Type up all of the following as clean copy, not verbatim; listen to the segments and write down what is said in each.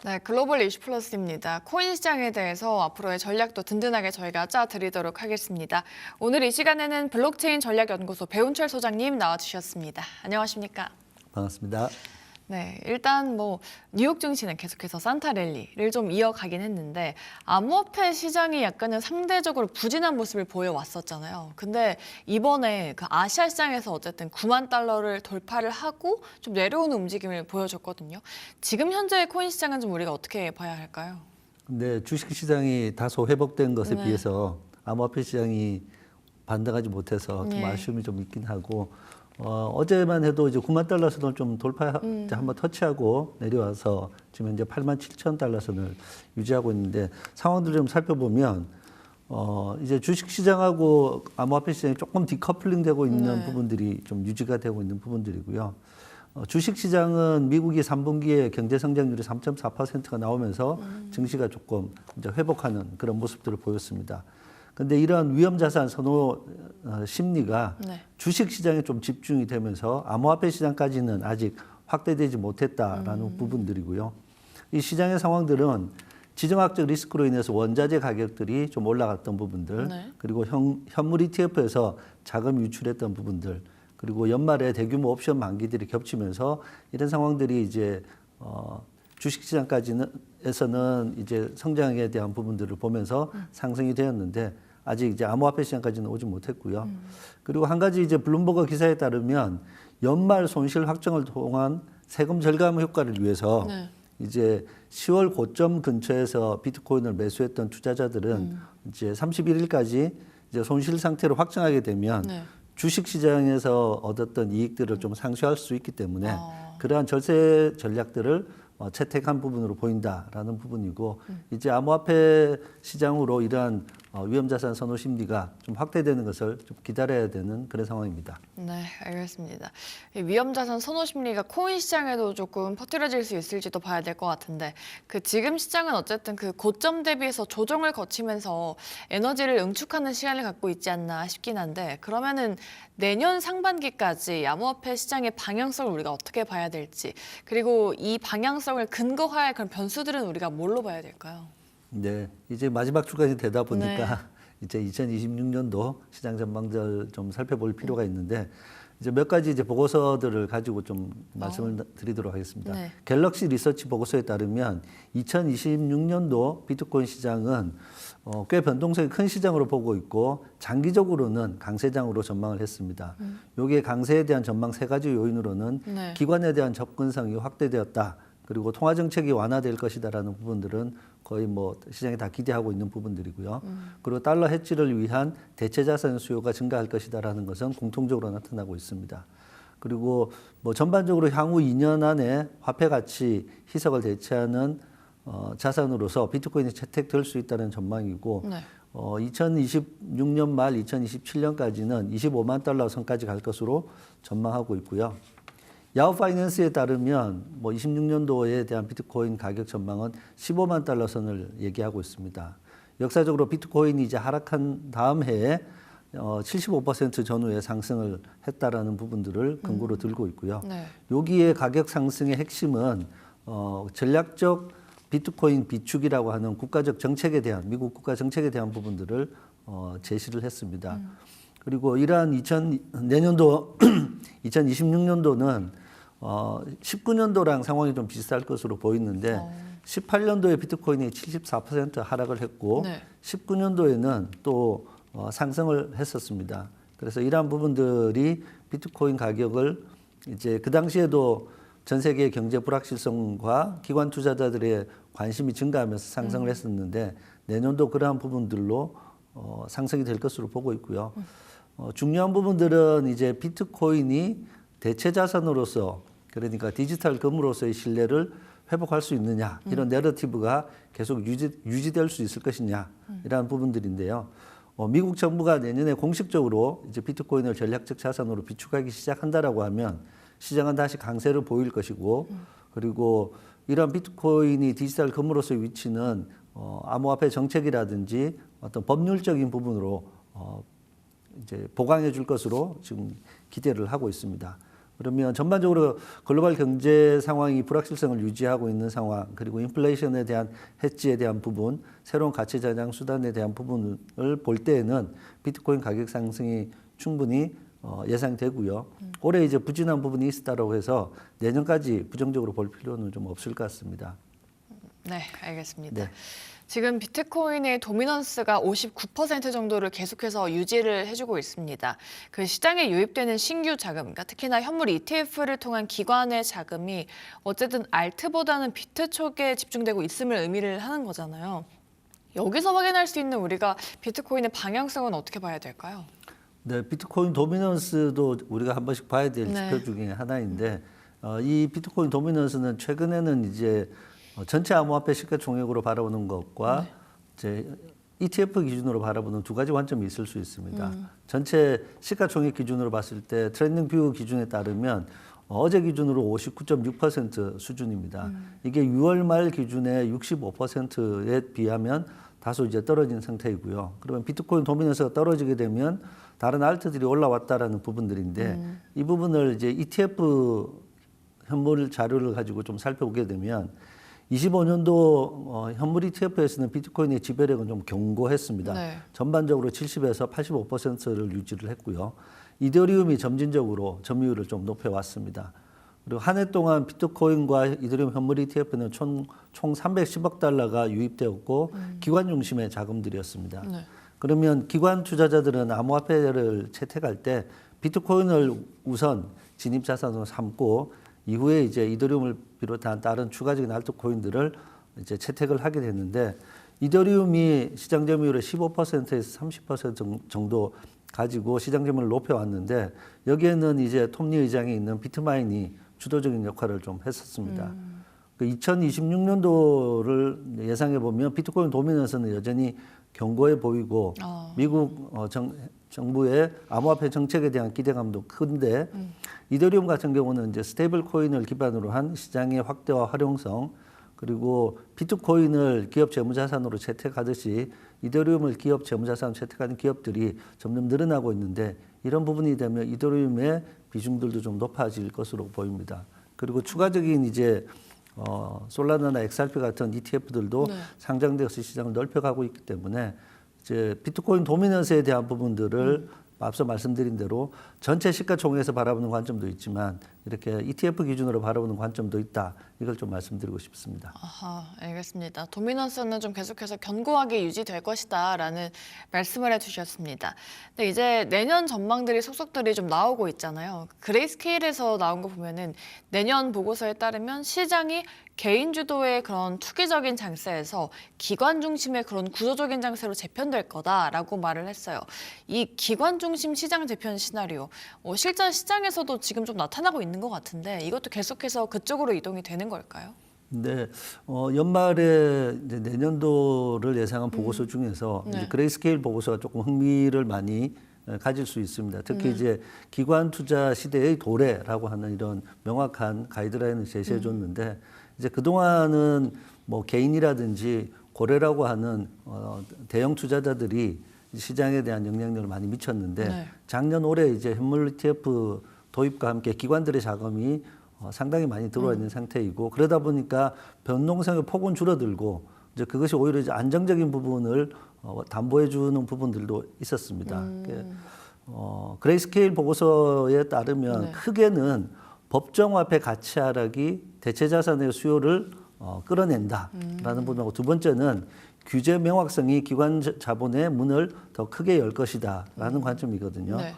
네, 글로벌 이슈 플러스입니다. 코인 시장에 대해서 앞으로의 전략도 든든하게 저희가 짜드리도록 하겠습니다. 오늘 이 시간에는 블록체인 전략연구소 배운철 소장님 나와주셨습니다. 안녕하십니까? 반갑습니다. 네, 일단 뉴욕 증시는 계속해서 산타 랠리를 좀 이어가긴 했는데 암호화폐 시장이 약간은 상대적으로 부진한 모습을 보여왔었잖아요. 근데 이번에 그 아시아 시장에서 어쨌든 9만 달러를 돌파를 하고 좀 내려오는 움직임을 보여줬거든요. 지금 현재의 코인 시장은 좀 우리가 어떻게 봐야 할까요? 근데 주식 시장이 다소 회복된 것에 네. 비해서 암호화폐 시장이 반등하지 못해서 좀 예. 아쉬움이 좀 있긴 하고 어제만 해도 이제 9만 달러 선을 좀 이제 한번 터치하고 내려와서 지금 현재 8만 7천 달러 선을 유지하고 있는데 상황들을 좀 살펴보면 이제 주식 시장하고 암호화폐 시장이 조금 디커플링 되고 있는 네. 부분들이 좀 유지가 되고 있는 부분들이고요. 주식 시장은 미국이 3분기에 경제 성장률이 3.4%가 나오면서 증시가 조금 이제 회복하는 그런 모습들을 보였습니다. 근데 이런 위험 자산 선호 심리가 네. 주식 시장에 좀 집중이 되면서 암호화폐 시장까지는 아직 확대되지 못했다라는 부분들이고요. 이 시장의 상황들은 지정학적 리스크로 인해서 원자재 가격들이 좀 올라갔던 부분들, 네. 그리고 현물 ETF에서 자금 유출했던 부분들, 그리고 연말에 대규모 옵션 만기들이 겹치면서 이런 상황들이 이제 주식시장까지는 이제 성장에 대한 부분들을 보면서 상승이 되었는데 아직 이제 암호화폐 시장까지는 오지 못했고요. 그리고 한 가지 이제 블룸버그 기사에 따르면 연말 손실 확정을 통한 세금 절감 효과를 위해서 네. 이제 10월 고점 근처에서 비트코인을 매수했던 투자자들은 이제 31일까지 이제 손실 상태로 확정하게 되면 네. 주식 시장에서 얻었던 이익들을 좀 상쇄할 수 있기 때문에 그러한 절세 전략들을 채택한 부분으로 보인다라는 부분이고 이제 암호화폐 시장으로 이러한 위험자산 선호 심리가 좀 확대되는 것을 좀 기다려야 되는 그런 상황입니다. 네, 알겠습니다. 이 위험자산 선호 심리가 코인 시장에도 조금 퍼뜨려질 수 있을지도 봐야 될 것 같은데 그 지금 시장은 어쨌든 그 고점 대비해서 조정을 거치면서 에너지를 응축하는 시간을 갖고 있지 않나 싶긴 한데 그러면은 내년 상반기까지 암호화폐 시장의 방향성을 우리가 어떻게 봐야 될지 그리고 이 방향성을 근거할 그런 변수들은 우리가 뭘로 봐야 될까요? 네, 이제 마지막 주간이 되다 보니까 네. 이제 2026년도 시장 전망들 좀 살펴볼 필요가 있는데 이제 몇 가지 이제 보고서들을 가지고 좀 말씀을 드리도록 하겠습니다. 네. 갤럭시 리서치 보고서에 따르면 2026년도 비트코인 시장은 꽤 변동성이 큰 시장으로 보고 있고 장기적으로는 강세장으로 전망을 했습니다. 여기에 강세에 대한 전망 세 가지 요인으로는 네. 기관에 대한 접근성이 확대되었다. 그리고 통화 정책이 완화될 것이다라는 부분들은 거의 시장에 다 기대하고 있는 부분들이고요. 그리고 달러 해지를 위한 대체 자산 수요가 증가할 것이다라는 것은 공통적으로 나타나고 있습니다. 그리고 전반적으로 향후 2년 안에 화폐 가치 희석을 대체하는 자산으로서 비트코인이 채택될 수 있다는 전망이고 네. 2026년 말 2027년까지는 25만 달러 선까지 갈 것으로 전망하고 있고요. 야후 파이낸스에 따르면 26년도에 대한 비트코인 가격 전망은 15만 달러 선을 얘기하고 있습니다. 역사적으로 비트코인이 이제 하락한 다음 해에 75% 전후에 상승을 했다라는 부분들을 근거로 들고 있고요. 네. 여기에 가격 상승의 핵심은 전략적 비트코인 비축이라고 하는 국가적 정책에 대한 미국 국가 정책에 대한 부분들을 제시를 했습니다. 그리고 이러한 내년도 2026년도는 19년도랑 상황이 좀 비슷할 것으로 보이는데 18년도에 비트코인이 74% 하락을 했고 네. 19년도에는 또 상승을 했었습니다. 그래서 이러한 부분들이 비트코인 가격을 이제 그 당시에도 전 세계의 경제 불확실성과 기관 투자자들의 관심이 증가하면서 상승을 했었는데 내년도 그러한 부분들로 상승이 될 것으로 보고 있고요. 중요한 부분들은 이제 비트코인이 대체 자산으로서 그러니까 디지털 금으로서의 신뢰를 회복할 수 있느냐 이런 내러티브가 계속 유지될 수 있을 것이냐 이러한 부분들인데요. 미국 정부가 내년에 공식적으로 이제 비트코인을 전략적 자산으로 비축하기 시작한다라고 하면 시장은 다시 강세를 보일 것이고 그리고 이러한 비트코인이 디지털 금으로서의 위치는 암호화폐 정책이라든지 어떤 법률적인 부분으로 이제 보강해 줄 것으로 지금 기대를 하고 있습니다. 그러면 전반적으로 글로벌 경제 상황이 불확실성을 유지하고 있는 상황, 그리고 인플레이션에 대한 해지에 대한 부분, 새로운 가치 저장 수단에 대한 부분을 볼 때에는 비트코인 가격 상승이 충분히 예상되고요. 올해 이제 부진한 부분이 있었다고 해서 내년까지 부정적으로 볼 필요는 좀 없을 것 같습니다. 네, 알겠습니다. 네. 지금 비트코인의 도미넌스가 59% 정도를 계속해서 유지를 해주고 있습니다. 그 시장에 유입되는 신규 자금, 그러니까 특히나 현물 ETF를 통한 기관의 자금이 어쨌든 알트보다는 비트 쪽에 집중되고 있음을 의미를 하는 거잖아요. 여기서 확인할 수 있는 우리가 비트코인의 방향성은 어떻게 봐야 될까요? 네, 비트코인 도미넌스도 우리가 한 번씩 봐야 될 네. 지표 중에 하나인데 이 비트코인 도미넌스는 최근에는 이제 전체 암호화폐 시가총액으로 바라보는 것과 이제 ETF 기준으로 바라보는 두 가지 관점이 있을 수 있습니다. 전체 시가총액 기준으로 봤을 때 트렌딩 뷰 기준에 따르면 어제 기준으로 59.6% 수준입니다. 이게 6월 말 기준의 65%에 비하면 다소 이제 떨어진 상태이고요. 그러면 비트코인 도미넌스가 떨어지게 되면 다른 알트들이 올라왔다라는 부분들인데 이 부분을 이제 ETF 현물 자료를 가지고 좀 살펴보게 되면 25년도 현물 ETF에서는 비트코인의 지배력은 좀 견고했습니다. 네. 전반적으로 70에서 85%를 유지를 했고요. 이더리움이 점진적으로 점유율을 좀 높여왔습니다. 그리고 한 해 동안 비트코인과 이더리움 현물 ETF는 총 310억 달러가 유입되었고 기관 중심의 자금들이었습니다. 네. 그러면 기관 투자자들은 암호화폐를 채택할 때 비트코인을 우선 진입 자산으로 삼고 이후에 이제 이더리움을 비롯한 다른 추가적인 알트코인들을 이제 채택을 하게 됐는데 이더리움이 시장 점유율의 15%에서 30% 정도 가지고 시장 점유율을 높여왔는데 여기에는 이제 톱니 의장이 있는 비트마인이 주도적인 역할을 좀 했었습니다. 그 2026년도를 예상해 보면 비트코인 도미넌스는 여전히 견고해 보이고 미국 정부의 암호화폐 정책에 대한 기대감도 큰데 이더리움 같은 경우는 이제 스테이블 코인을 기반으로 한 시장의 확대와 활용성 그리고 비트코인을 기업 재무자산으로 채택하듯이 이더리움을 기업 재무자산으로 채택하는 기업들이 점점 늘어나고 있는데 이런 부분이 되면 이더리움의 비중들도 좀 높아질 것으로 보입니다. 그리고 추가적인 이제 솔라나나 XRP 같은 ETF들도 네. 상장되어서 시장을 넓혀가고 있기 때문에 이제 비트코인 도미넌스에 대한 부분들을 앞서 말씀드린 대로 전체 시가총액에서 바라보는 관점도 있지만 이렇게 ETF 기준으로 바라보는 관점도 있다. 이걸 좀 말씀드리고 싶습니다. 아하, 알겠습니다. 도미넌스는 좀 계속해서 견고하게 유지될 것이다라는 말씀을 해주셨습니다. 근데 이제 내년 전망들이 속속들이 좀 나오고 있잖아요. 그레이스케일에서 나온 거 보면은 내년 보고서에 따르면 시장이 개인 주도의 그런 투기적인 장세에서 기관 중심의 그런 구조적인 장세로 재편될 거다라고 말을 했어요. 이 기관 중심 시장 재편 시나리오, 실전 시장에서도 지금 좀 나타나고 있는 것 같은데 이것도 계속해서 그쪽으로 이동이 되는 걸까요? 네, 연말에 이제 내년도를 예상한 보고서 중에서 네. 이제 그레이스케일 보고서가 조금 흥미를 많이 가질 수 있습니다. 특히 이제 기관 투자 시대의 도래라고 하는 이런 명확한 가이드라인을 제시해 줬는데 이제 그동안은 뭐 개인이라든지 고래라고 하는 대형 투자자들이 시장에 대한 영향력을 많이 미쳤는데 네. 작년 올해 이제 현물 ETF 도입과 함께 기관들의 자금이 상당히 많이 들어와 있는 상태이고 그러다 보니까 변동성의 폭은 줄어들고 이제 그것이 오히려 이제 안정적인 부분을 담보해 주는 부분들도 있었습니다. 그레이스케일 보고서에 따르면 네. 크게는 법정화폐 가치 하락이 대체 자산의 수요를 끌어낸다라는 부분하고 두 번째는 규제 명확성이 기관 자본의 문을 더 크게 열 것이다라는 관점이거든요. 네.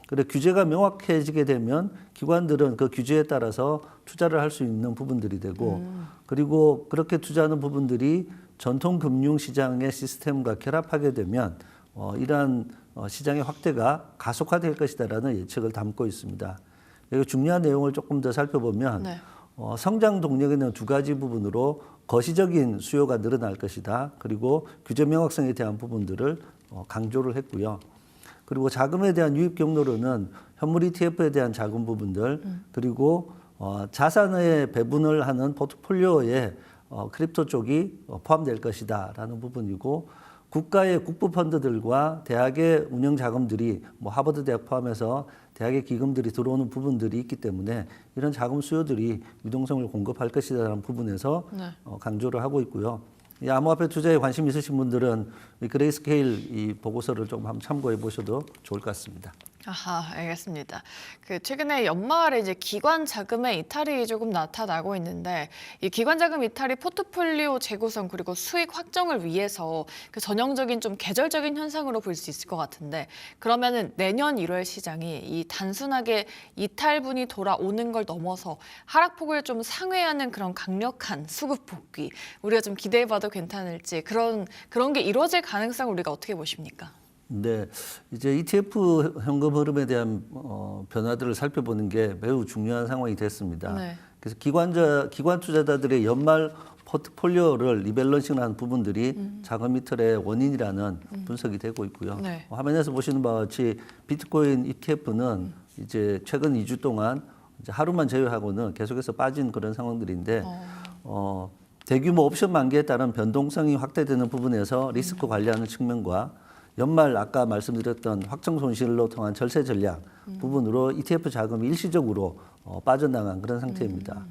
그래 규제가 명확해지게 되면 기관들은 그 규제에 따라서 투자를 할 수 있는 부분들이 되고 그리고 그렇게 투자하는 부분들이 전통 금융 시장의 시스템과 결합하게 되면 이러한 시장의 확대가 가속화될 것이다라는 예측을 담고 있습니다. 여기 중요한 내용을 조금 더 살펴보면 네. 성장 동력에는 두 가지 부분으로 거시적인 수요가 늘어날 것이다. 그리고 규제 명확성에 대한 부분들을 강조를 했고요. 그리고 자금에 대한 유입 경로로는 현물 ETF에 대한 자금 부분들 그리고 자산의 배분을 하는 포트폴리오에 크립토 쪽이 포함될 것이다라는 부분이고 국가의 국부 펀드들과 대학의 운영 자금들이 뭐 하버드 대학 포함해서 대학의 기금들이 들어오는 부분들이 있기 때문에 이런 자금 수요들이 유동성을 공급할 것이라는 부분에서 네. 강조를 하고 있고요. 이 암호화폐 투자에 관심 있으신 분들은 이 그레이스케일 이 보고서를 좀 한번 참고해 보셔도 좋을 것 같습니다. 아하, 알겠습니다. 그 최근에 연말에 이제 기관 자금의 이탈이 조금 나타나고 있는데 이 기관 자금 이탈이 포트폴리오 재구성 그리고 수익 확정을 위해서 그 전형적인 좀 계절적인 현상으로 볼 수 있을 것 같은데 그러면은 내년 1월 시장이 이 단순하게 이탈분이 돌아오는 걸 넘어서 하락폭을 좀 상회하는 그런 강력한 수급 복귀 우리가 좀 기대해봐도 괜찮을지 그런 게 이루어질 가능성을 우리가 어떻게 보십니까? 네, 이제 ETF 현금 흐름에 대한 변화들을 살펴보는 게 매우 중요한 상황이 됐습니다. 네. 그래서 기관 투자자들의 연말 포트폴리오를 리밸런싱하는 부분들이 자금 이탈의 원인이라는 분석이 되고 있고요. 네. 화면에서 보시는 바와 같이 비트코인 ETF는 이제 최근 2주 동안 이제 하루만 제외하고는 계속해서 빠진 그런 상황들인데 대규모 옵션 만기에 따른 변동성이 확대되는 부분에서 리스크 관리하는 측면과 연말 아까 말씀드렸던 확정 손실로 통한 절세 전략 부분으로 ETF 자금이 일시적으로 빠져나간 그런 상태입니다.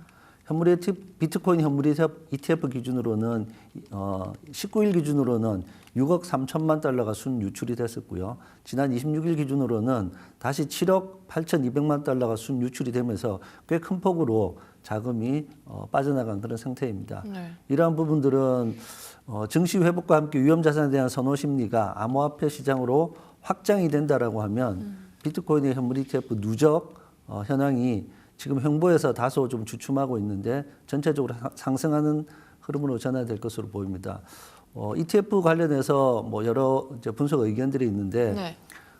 비트코인 현물 ETF 기준으로는 19일 기준으로는 6억 3천만 달러가 순 유출이 됐었고요. 지난 26일 기준으로는 다시 7억 8,200만 달러가 순 유출이 되면서 꽤 큰 폭으로 자금이 빠져나간 그런 상태입니다. 네. 이러한 부분들은 증시 회복과 함께 위험 자산에 대한 선호 심리가 암호화폐 시장으로 확장이 된다라고 하면 비트코인의 현물 ETF 누적 현황이 지금 횡보해서 다소 좀 주춤하고 있는데 전체적으로 상승하는 흐름으로 전환될 것으로 보입니다. ETF 관련해서 뭐 여러 이제 분석 의견들이 있는데 네.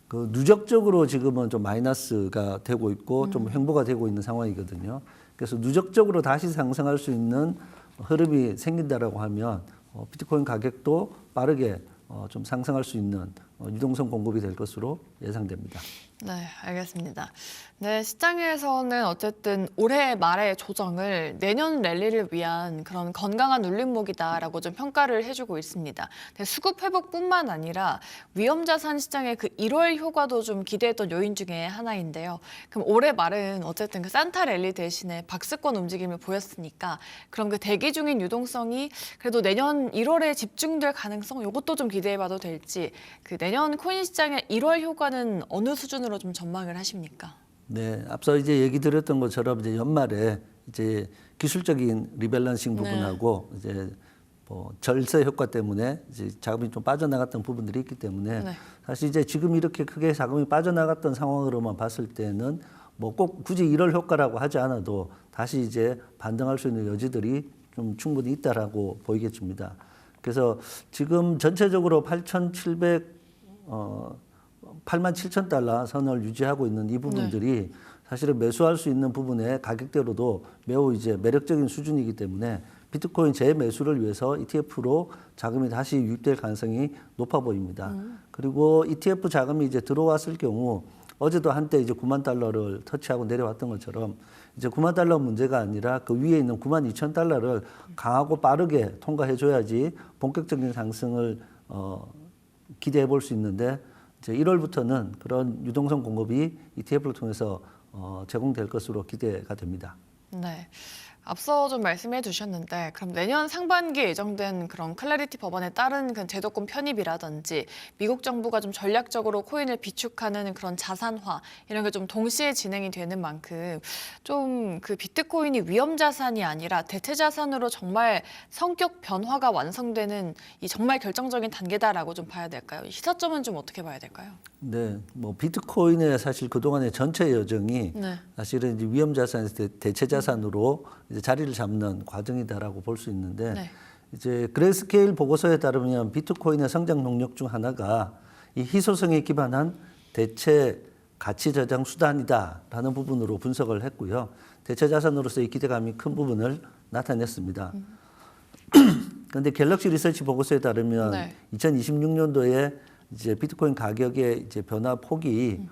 그 누적적으로 지금은 좀 마이너스가 되고 있고 좀 횡보가 되고 있는 상황이거든요. 그래서 누적적으로 다시 상승할 수 있는 흐름이 생긴다라고 하면 비트코인 가격도 빠르게 좀 상승할 수 있는 유동성 공급이 될 것으로 예상됩니다. 네, 알겠습니다. 네, 시장에서는 어쨌든 올해 말의 조정을 내년 랠리를 위한 그런 건강한 울림목이다라고 좀 평가를 해주고 있습니다. 네, 수급 회복뿐만 아니라 위험자산 시장의 그 1월 효과도 좀 기대했던 요인 중에 하나인데요. 그럼 올해 말은 어쨌든 그 산타 랠리 대신에 박스권 움직임을 보였으니까 그럼 그 대기 중인 유동성이 그래도 내년 1월에 집중될 가능성 이것도 좀 기대해봐도 될지 그 내년 코인 시장의 1월 효과는 어느 수준으로 좀 전망을 하십니까? 네, 앞서 이제 얘기 드렸던 것처럼 이제 연말에 이제 기술적인 리밸런싱 부분하고 이제 뭐 절세 효과 때문에 이제 자금이 좀 빠져나갔던 부분들이 있기 때문에 네. 사실 이제 지금 이렇게 크게 자금이 빠져나갔던 상황으로만 봤을 때는 뭐 꼭 굳이 1월 효과라고 하지 않아도 다시 이제 반등할 수 있는 여지들이 좀 충분히 있다라고 보이겠습니다. 그래서 지금 전체적으로 87,000달러 선을 유지하고 있는 이 부분들이 사실은 매수할 수 있는 부분의 가격대로도 매우 이제 매력적인 수준이기 때문에 비트코인 재매수를 위해서 ETF로 자금이 다시 유입될 가능성이 높아 보입니다. 그리고 ETF 자금이 이제 들어왔을 경우 어제도 한때 이제 9만 달러를 터치하고 내려왔던 것처럼 이제 9만 달러 문제가 아니라 그 위에 있는 9만 2천 달러를 강하고 빠르게 통과해 줘야지 본격적인 상승을 기대해 볼 수 있는데 이제 1월부터는 그런 유동성 공급이 ETF를 통해서 제공될 것으로 기대가 됩니다. 네. 앞서 좀 말씀해 주셨는데 그럼 내년 상반기에 예정된 그런 클래리티 법안에 따른 그 제도권 편입이라든지 미국 정부가 좀 전략적으로 코인을 비축하는 그런 자산화 이런 게 좀 동시에 진행이 되는 만큼 좀 그 비트코인이 위험 자산이 아니라 대체 자산으로 정말 성격 변화가 완성되는 이 정말 결정적인 단계다라고 좀 봐야 될까요? 이 시사점은 좀 어떻게 봐야 될까요? 네, 뭐 비트코인의 사실 그동안의 전체 여정이 네. 사실은 이제 위험 자산에서 대체 자산으로 이제 자리를 잡는 과정이다라고 볼 수 있는데 네. 이제 그레이스케일 보고서에 따르면 비트코인의 성장 동력 중 하나가 이 희소성에 기반한 대체 가치 저장 수단이다라는 부분으로 분석을 했고요. 대체 자산으로서의 기대감이 큰 부분을 나타냈습니다. 그런데 갤럭시 리서치 보고서에 따르면 네. 2026년도에 이제 비트코인 가격의 이제 변화 폭이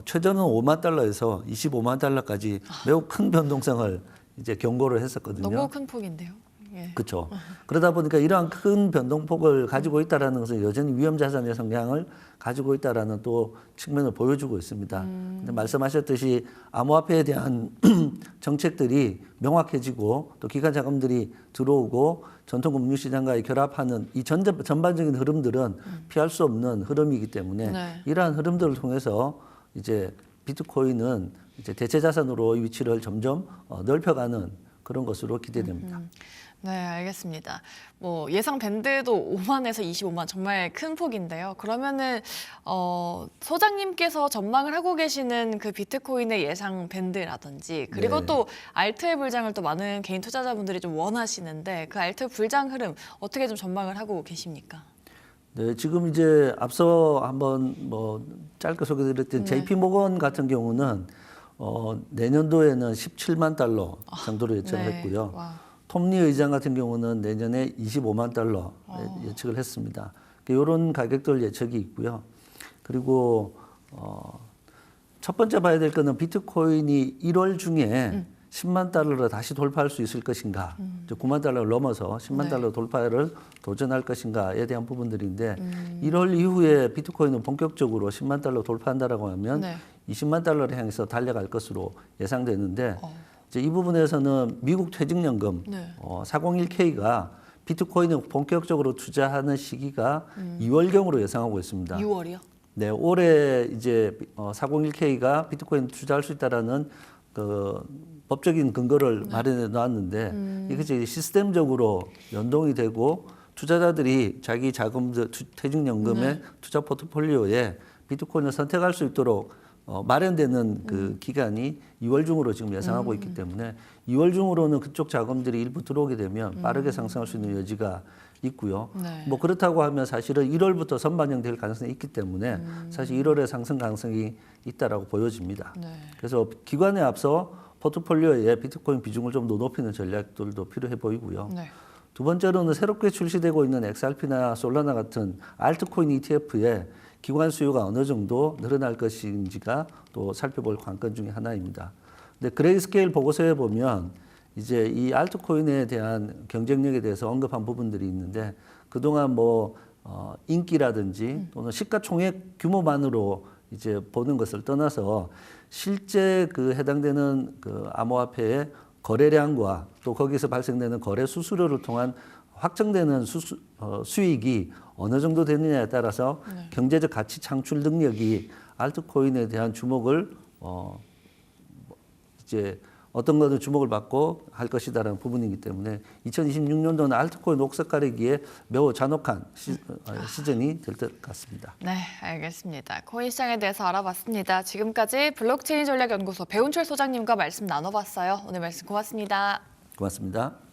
최저는 5만 달러에서 25만 달러까지 매우 큰 변동성을 이제 경고를 했었거든요. 너무 큰 폭인데요. 예. 그렇죠. 그러다 보니까 이러한 큰 변동폭을 가지고 있다라는 것은 여전히 위험 자산의 성향을 가지고 있다라는 또 측면을 보여주고 있습니다. 근데 말씀하셨듯이 암호화폐에 대한 정책들이 명확해지고 또 기관 자금들이 들어오고 전통 금융 시장과의 결합하는 이 전반적인 흐름들은 피할 수 없는 흐름이기 때문에 네. 이러한 흐름들을 통해서 이제 비트코인은 이제 대체 자산으로의 위치를 점점 넓혀가는 그런 것으로 기대됩니다. 네, 알겠습니다. 뭐 예상 밴드도 5만에서 25만 정말 큰 폭인데요. 그러면은 소장님께서 전망을 하고 계시는 그 비트코인의 예상 밴드라든지 그리고 네. 또 알트의 불장을 또 많은 개인 투자자분들이 좀 원하시는데 그 알트 불장 흐름 어떻게 좀 전망을 하고 계십니까? 네, 지금 이제 앞서 한번 뭐 짧게 소개드렸던 JP 모건 같은 경우는 내년도에는 17만 달러 정도로 예측을 네. 했고요. 와. 톰리 의장 같은 경우는 내년에 25만 달러 예측을 했습니다. 이런 가격들 예측이 있고요. 그리고 첫 번째 봐야 될 거는 비트코인이 1월 중에 10만 달러를 다시 돌파할 수 있을 것인가, 9만 달러를 넘어서 10만 네. 달러 돌파를 도전할 것인가에 대한 부분들인데 1월 이후에 비트코인은 본격적으로 10만 달러 돌파한다라고 하면 네. 20만 달러를 향해서 달려갈 것으로 예상되는데 이제 이 부분에서는 미국 퇴직연금 네. 401k가 비트코인을 본격적으로 투자하는 시기가 2월경으로 예상하고 있습니다. 6월이요? 네, 올해 이제 401k가 비트코인 투자할 수 있다라는 그 법적인 근거를 마련해 놨는데 이것이 시스템적으로 연동이 되고 투자자들이 자기 자금들 퇴직연금의 투자 포트폴리오에 비트코인을 선택할 수 있도록 마련되는 그 기간이 2월 중으로 지금 예상하고 있기 때문에 2월 중으로는 그쪽 자금들이 일부 들어오게 되면 빠르게 상승할 수 있는 여지가 있고요. 네. 뭐 그렇다고 하면 사실은 1월부터 선반영될 가능성이 있기 때문에 사실 1월에 상승 가능성이 있다라고 보여집니다. 네. 그래서 기관에 앞서 포트폴리오에 비트코인 비중을 좀 더 높이는 전략들도 필요해 보이고요. 네. 두 번째로는 새롭게 출시되고 있는 XRP나 솔라나 같은 알트코인 ETF에 기관 수요가 어느 정도 늘어날 것인지가 또 살펴볼 관건 중에 하나입니다. 근데 그레이스케일 보고서에 보면 이제 이 알트코인에 대한 경쟁력에 대해서 언급한 부분들이 있는데 그동안 뭐 인기라든지 또는 시가총액 규모만으로 이제 보는 것을 떠나서 실제 그 해당되는 그 암호화폐의 거래량과 또 거기서 발생되는 거래 수수료를 통한 확정되는 수익이 어느 정도 되느냐에 따라서 경제적 가치 창출 능력이 알트코인에 대한 주목을 이제 어떤 것은 주목을 받고 할 것이다라는 부분이기 때문에 2026년도는 알트코인 옥석 가리기에 매우 잔혹한 시즌이 될 것 같습니다. 네, 알겠습니다. 코인 시장에 대해서 알아봤습니다. 지금까지 블록체인 전략연구소 배운철 소장님과 말씀 나눠봤어요. 오늘 말씀 고맙습니다. 고맙습니다.